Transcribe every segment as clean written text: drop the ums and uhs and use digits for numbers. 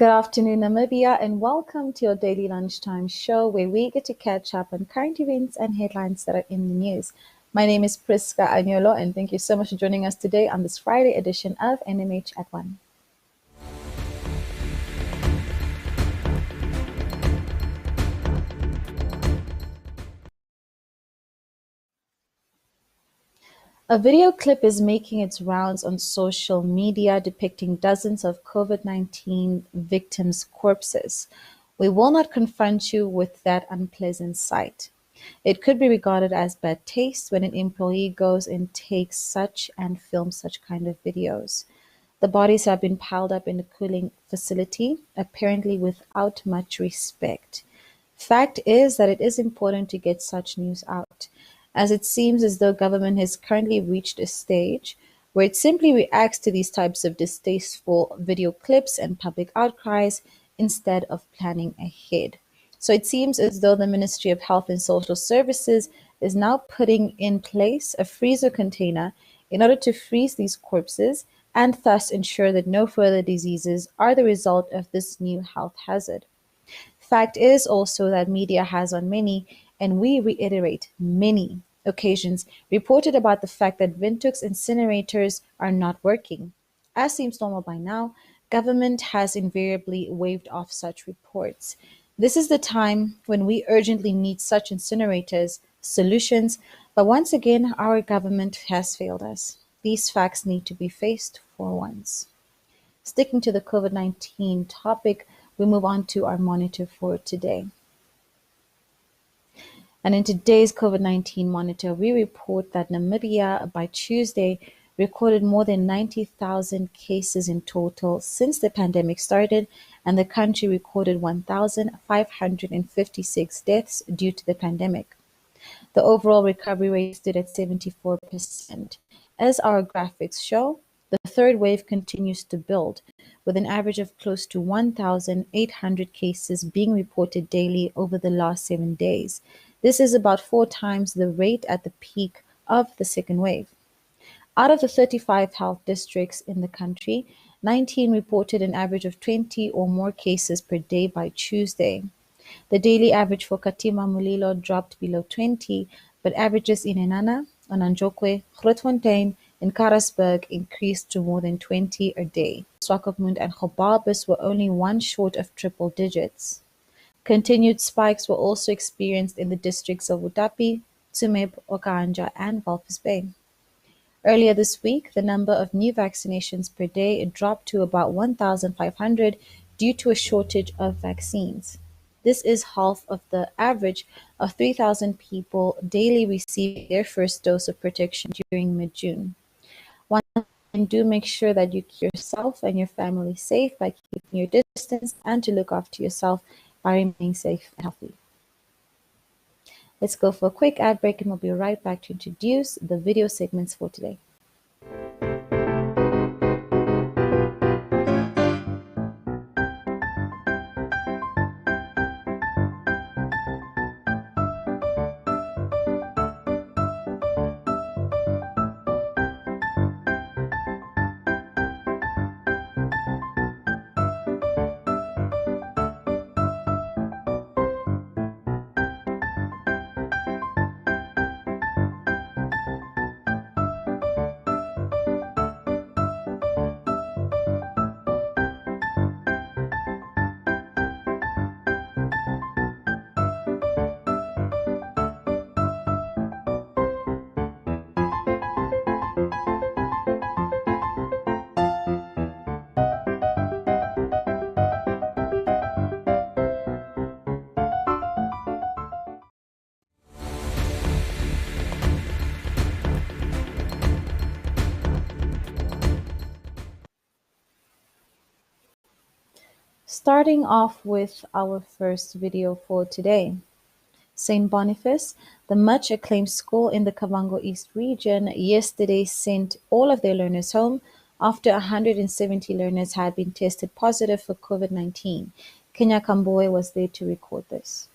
Good afternoon, Namibia, and welcome to your daily lunchtime show where we get to catch up on current events and headlines that are in the news. My name is Priska Anyolo, and thank you so much for joining us today on this Friday edition of NMH at 1. A video clip is making its rounds on social media depicting dozens of COVID-19 victims' corpses. We will not confront you with that unpleasant sight. It could be regarded as bad taste when an employee goes and takes such and films such kind of videos. The bodies have been piled up in a cooling facility, apparently without much respect. Fact is that it is important to get such news out, as it seems as though government has currently reached a stage where it simply reacts to these types of distasteful video clips and public outcries instead of planning ahead. So it seems as though the Ministry of Health and Social Services is now putting in place a freezer container in order to freeze these corpses and thus ensure that no further diseases are the result of this new health hazard. Fact is also that media has on many, and we reiterate many occasions, reported about the fact that Windhoek's incinerators are not working. As seems normal by now, government has invariably waved off such reports. This is the time when we urgently need such incinerators solutions, but once again, our government has failed us. These facts need to be faced for once. Sticking to the COVID-19 topic, we move on to our monitor for today. And in today's COVID-19 monitor, we report that Namibia by Tuesday recorded more than 90,000 cases in total since the pandemic started, and the country recorded 1,556 deaths due to the pandemic. The overall recovery rate stood at 74%. As our graphics show, the third wave continues to build, with an average of close to 1,800 cases being reported daily over the last 7 days. This is about 4 times the rate at the peak of the second wave. Out of the 35 health districts in the country, 19 reported an average of 20 or more cases per day by Tuesday. The daily average for Katima Mulilo dropped below 20, but averages in Enana, Onanjokwe, Grootfontein, and Karasburg increased to more than 20 a day. Swakopmund and Gobabis were only one short of triple digits. Continued spikes were also experienced in the districts of Utapi, Tsumeb, Okanja, and Walvis Bay. Earlier this week, the number of new vaccinations per day dropped to about 1,500 due to a shortage of vaccines. This is half of the average of 3,000 people daily receiving their first dose of protection during mid-June. Once again, do make sure that you keep yourself and your family safe by keeping your distance and to look after yourself by remaining safe and healthy. Let's go for a quick ad break and we'll be right back to introduce the video segments for today. Starting off with our first video for today. St. Bonaface, the much acclaimed school in the Kavango East region, yesterday sent all of their learners home after 170 learners had been tested positive for COVID-19. Kenya Kamboe was there to record this.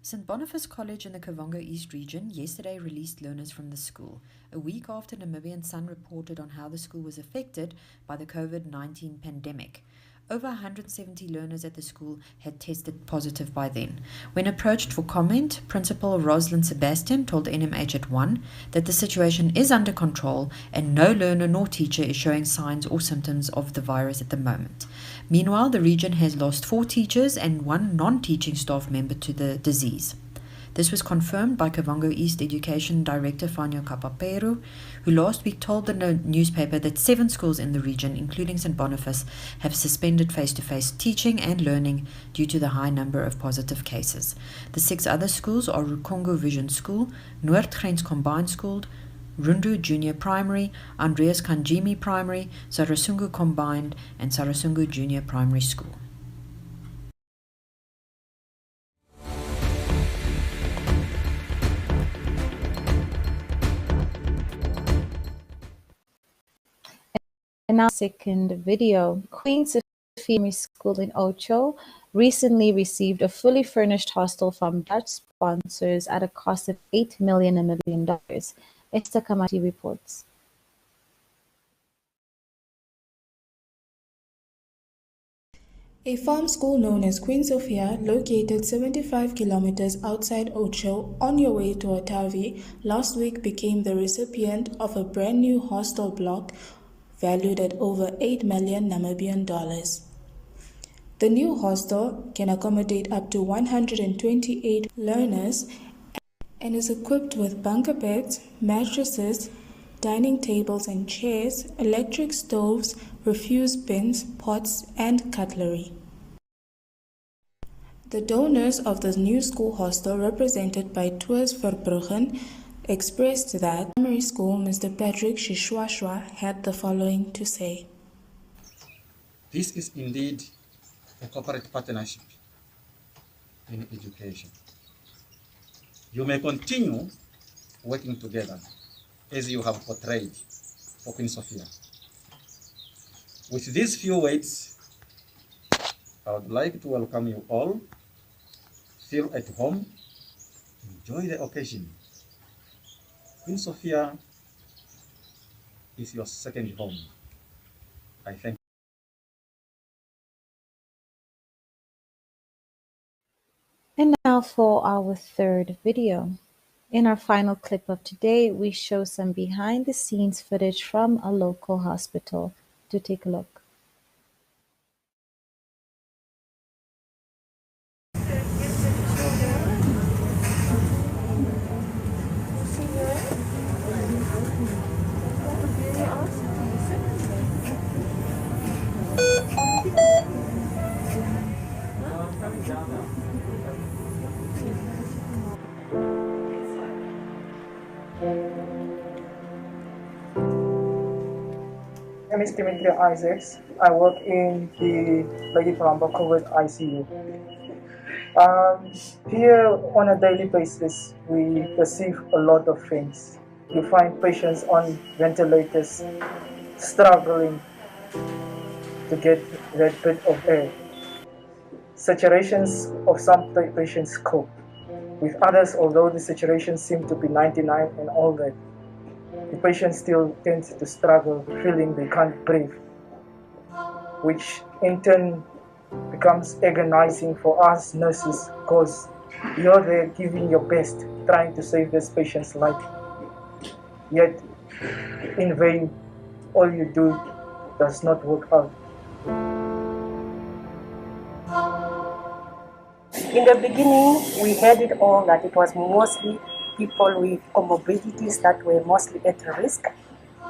St. Bonaface College in the Kavango East region yesterday released learners from the school, a week after Namibian Sun reported on how the school was affected by the COVID-19 pandemic. Over 170 learners at the school had tested positive by then. When approached for comment, Principal Rosalind Sebastian told NMH at 1 that the situation is under control and no learner nor teacher is showing signs or symptoms of the virus at the moment. Meanwhile, the region has lost 4 teachers and 1 non-teaching staff member to the disease. This was confirmed by Kavango East Education Director Fanyo Kapaperu, who last week told the newspaper that 7 schools in the region, including St. Boniface, have suspended face-to-face teaching and learning due to the high number of positive cases. The 6 other schools are Rukongo Vision School, Noordgrens Combined School, Rundu Junior Primary, Andreas Kanjimi Primary, Sarasungu Combined, and Sarasungu Junior Primary School. And now, second video. Queen Sofia School in Ocho recently received a fully furnished hostel from Dutch sponsors at a cost of $8 million Namibian. Esther Kamati reports. A farm school known as Queen Sofia, located 75 kilometers outside Ocho on your way to Otavi, last week became the recipient of a brand new hostel block valued at over 8 million Namibian dollars. The new hostel can accommodate up to 128 learners and is equipped with bunker beds, mattresses, dining tables and chairs, electric stoves, refuse bins, pots, and cutlery. The donors of the new school hostel, represented by Tours Verbruggen, expressed that primary school Mr. Patrick Shishwashwa had the following to say. This is indeed a corporate partnership in education. You may continue working together as you have portrayed for Queen Sofia. With these few words, I would like to welcome you all. Feel at home, enjoy the occasion. Queen Sofia is your second home. I thank you. And now for our third video. In our final clip of today, we show some behind the scenes footage from a local hospital. Do take a look. My name is Dimitri Isaacs. I work in the Lady Palamba COVID ICU. Here on a daily basis, we perceive a lot of things. You find patients on ventilators struggling to get that bit of air. Saturations of some patients cope. With others, although the saturations seem to be 99 and all that, the patient still tends to struggle, feeling they can't breathe, which in turn becomes agonizing for us nurses because you're there giving your best, trying to save this patient's life. Yet, in vain, all you do does not work out. In the beginning, we heard it all that it was mostly people with comorbidities that were mostly at risk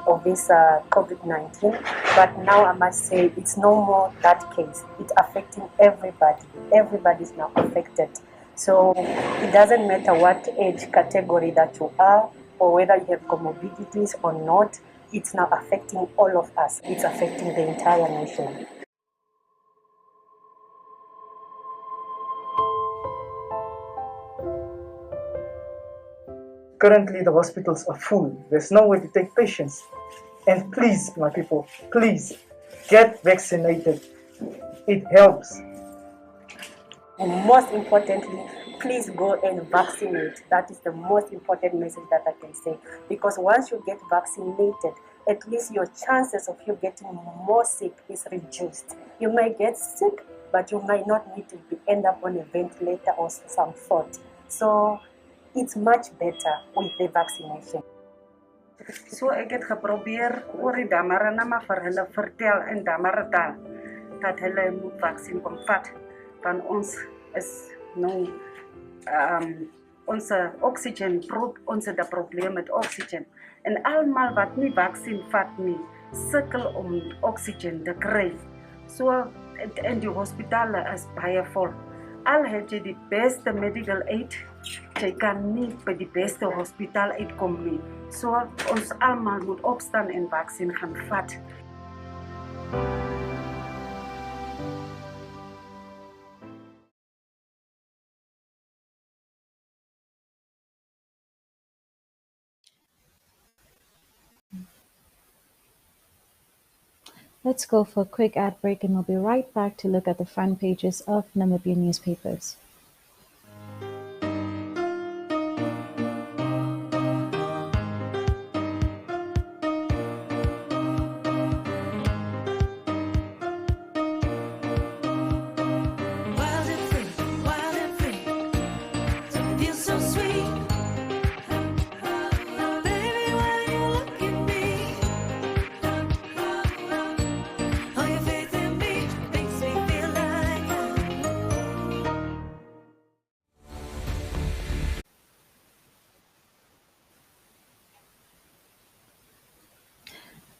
of this COVID-19. But now I must say it's no more that case. It's affecting everybody. Everybody is now affected. So it doesn't matter what age category that you are or whether you have comorbidities or not. It's now affecting all of us. It's affecting the entire nation. Currently, the hospitals are full. There's no way to take patients. And please, my people, please get vaccinated. It helps. And most importantly, please go and vaccinate. That is the most important message that I can say. Because once you get vaccinated, at least your chances of you getting more sick is reduced. You might get sick, but you might not need to end up on a ventilator or some sort. So it's much better with the vaccination. So ek het geprobeer oor die damarana maar vir hulle vertel in damarataal dat hulle moet vaksin kom vat want ons is nou onze oxygen ons het 'n probleem met oxygen en almal wat nie vaksin vat nie sukkel om oxygen te kry. So in die hospitale is baie vol. Al het jy die beste medical aid, jy kan nie by die beste hospitaal uitkom nie. So ons almal moet opstaan en vaksin gaan vat. Let's go for a quick ad break and we'll be right back to look at the front pages of Namibian newspapers.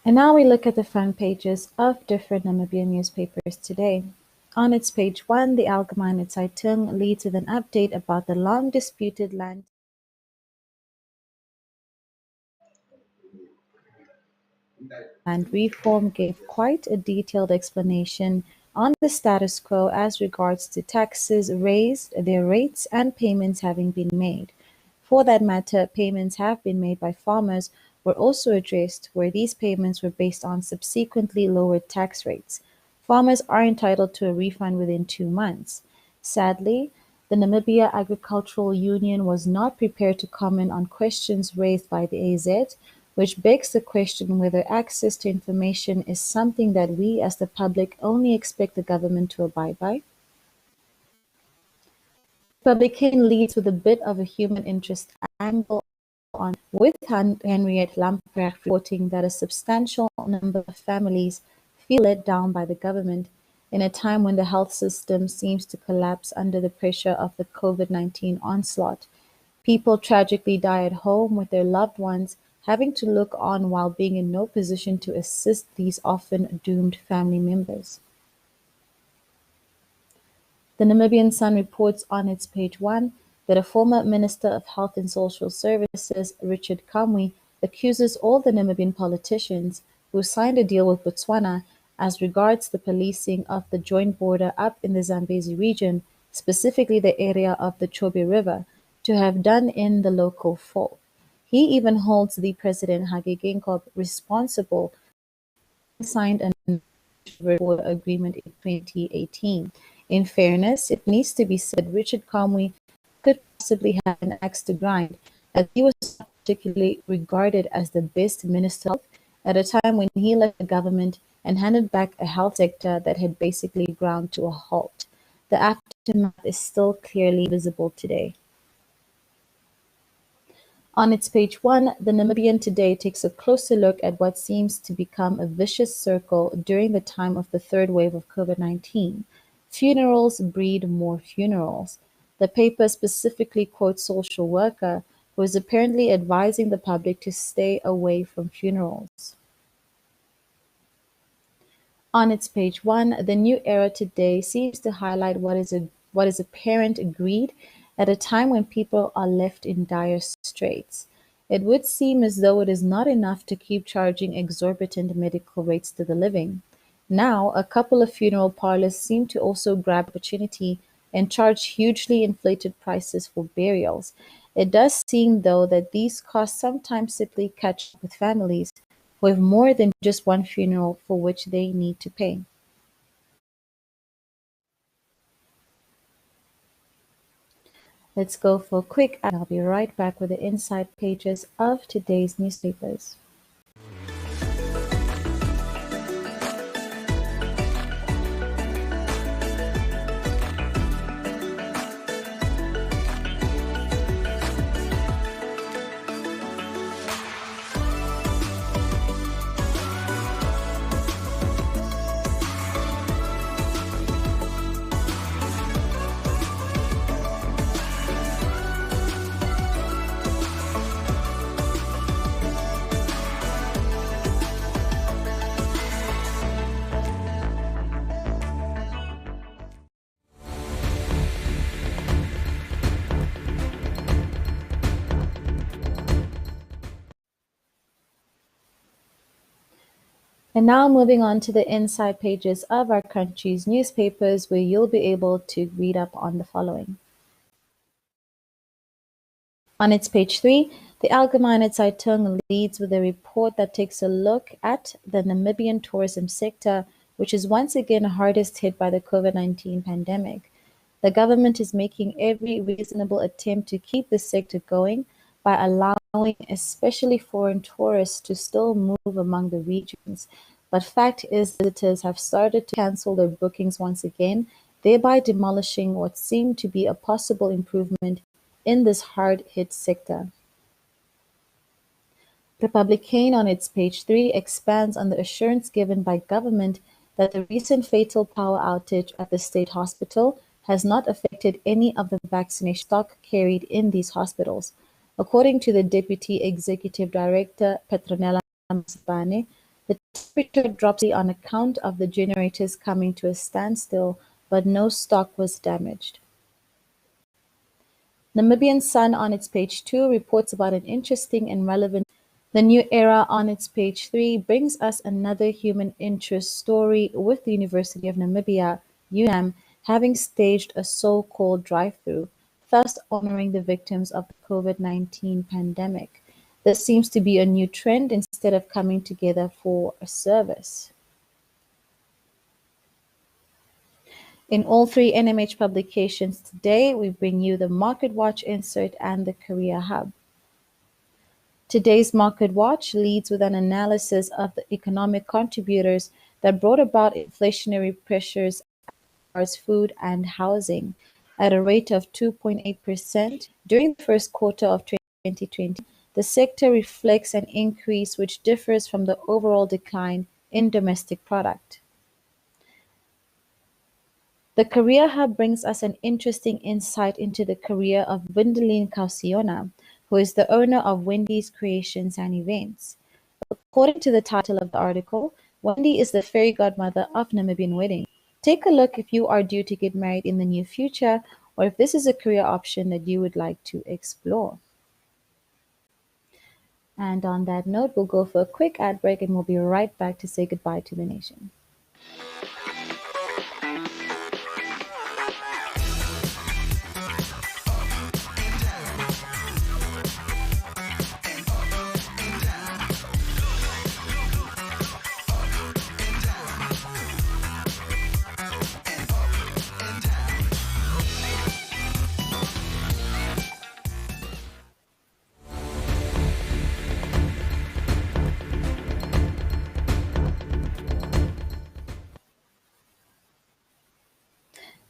And now we look at the front pages of different Namibian newspapers today. On its page 1, the Allgemeine Zeitung leads with an update about the long disputed land reform gave quite a detailed explanation on the status quo as regards to taxes raised, their rates, and payments having been made. For that matter, payments have been made by farmers were also addressed where these payments were based on subsequently lowered tax rates. Farmers are entitled to a refund within 2 months. Sadly, the Namibia Agricultural Union was not prepared to comment on questions raised by the AZ, which begs the question whether access to information is something that we as the public only expect the government to abide by. Republican leads with a bit of a human interest angle on, with Henriette Lamprecht reporting that a substantial number of families feel let down by the government in a time when the health system seems to collapse under the pressure of the COVID-19 onslaught. People tragically die at home with their loved ones having to look on while being in no position to assist these often doomed family members. The Namibian Sun reports on its page 1 that a former Minister of Health and Social Services, Richard Kamwe, accuses all the Namibian politicians who signed a deal with Botswana as regards the policing of the joint border up in the Zambezi region, specifically the area of the Chobe River, to have done in the local folk. He even holds the President Hage Geingob responsible for signed a border agreement in 2018. In fairness, it needs to be said Richard Kamwe could possibly have an axe to grind, as he was not particularly regarded as the best minister at a time when he left the government and handed back a health sector that had basically ground to a halt. The aftermath is still clearly visible today. On its page 1, the Namibian Today takes a closer look at what seems to become a vicious circle during the time of the third wave of COVID-19. Funerals breed more funerals. The paper specifically quotes social worker who is apparently advising the public to stay away from funerals. On its page 1, the New Era today seems to highlight what is apparent greed at a time when people are left in dire straits. It would seem as though it is not enough to keep charging exorbitant medical rates to the living. Now, a couple of funeral parlors seem to also grab opportunity and charge hugely inflated prices for burials. It does seem, though, that these costs sometimes simply catch up with families who have more than just one funeral for which they need to pay. Let's go for a quick ad. I'll be right back with the inside pages of today's newspapers. And now moving on to the inside pages of our country's newspapers, where you'll be able to read up on the following. On its page 3, the Algemeine Zeitung leads with a report that takes a look at the Namibian tourism sector, which is once again hardest hit by the COVID-19 pandemic. The government is making every reasonable attempt to keep the sector going by allowing especially foreign tourists to still move among the regions. But fact is, visitors have started to cancel their bookings once again, thereby demolishing what seemed to be a possible improvement in this hard-hit sector. Republican on its page 3 expands on the assurance given by government that the recent fatal power outage at the state hospital has not affected any of the vaccination stock carried in these hospitals. According to the Deputy Executive Director, Petronella Masbane, the temperature dropped on account of the generators coming to a standstill, but no stock was damaged. Namibian Sun on its page 2 reports about an interesting and relevant. The New Era on its page 3 brings us another human interest story, with the University of Namibia, UNAM, having staged a so-called drive-through, thus honoring the victims of the COVID-19 pandemic. This seems to be a new trend instead of coming together for a service. In all three NMH publications today, we bring you the Market Watch insert and the Career Hub. Today's Market Watch leads with an analysis of the economic contributors that brought about inflationary pressures as food and housing at a rate of 2.8% during the first quarter of 2020. The sector reflects an increase which differs from the overall decline in domestic product. The Career Hub brings us an interesting insight into the career of Wendelin Kausiona, who is the owner of Wendy's Creations and Events. According to the title of the article, Wendy is the fairy godmother of Namibian weddings. Take a look if you are due to get married in the near future, or if this is a career option that you would like to explore. And on that note, we'll go for a quick ad break and we'll be right back to say goodbye to the nation.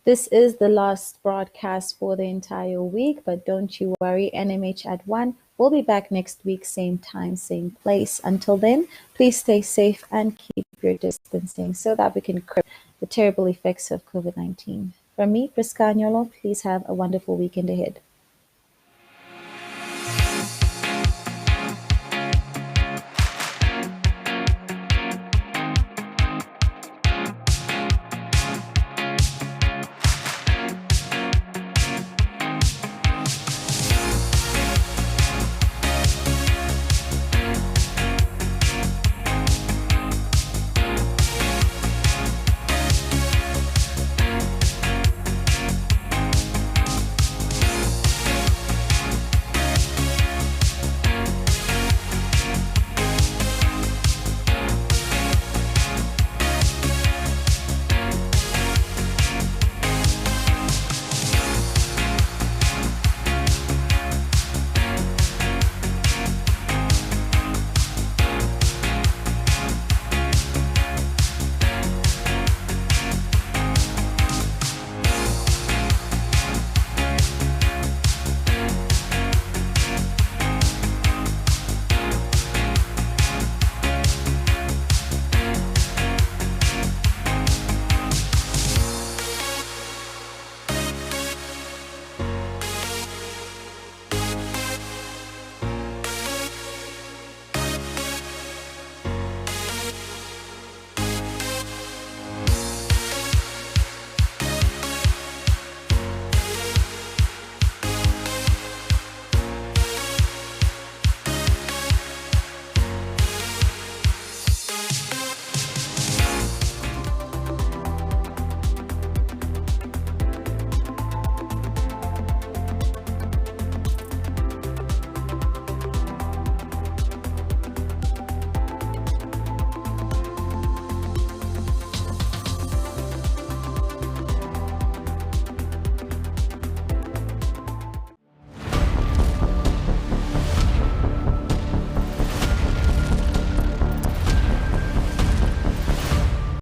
This is the last broadcast for the entire week, but don't you worry, NMH at 1 will be back next week, same time, same place. Until then, please stay safe and keep your distancing so that we can curb the terrible effects of COVID-19. From me, Priska Agnolo, please have a wonderful weekend ahead.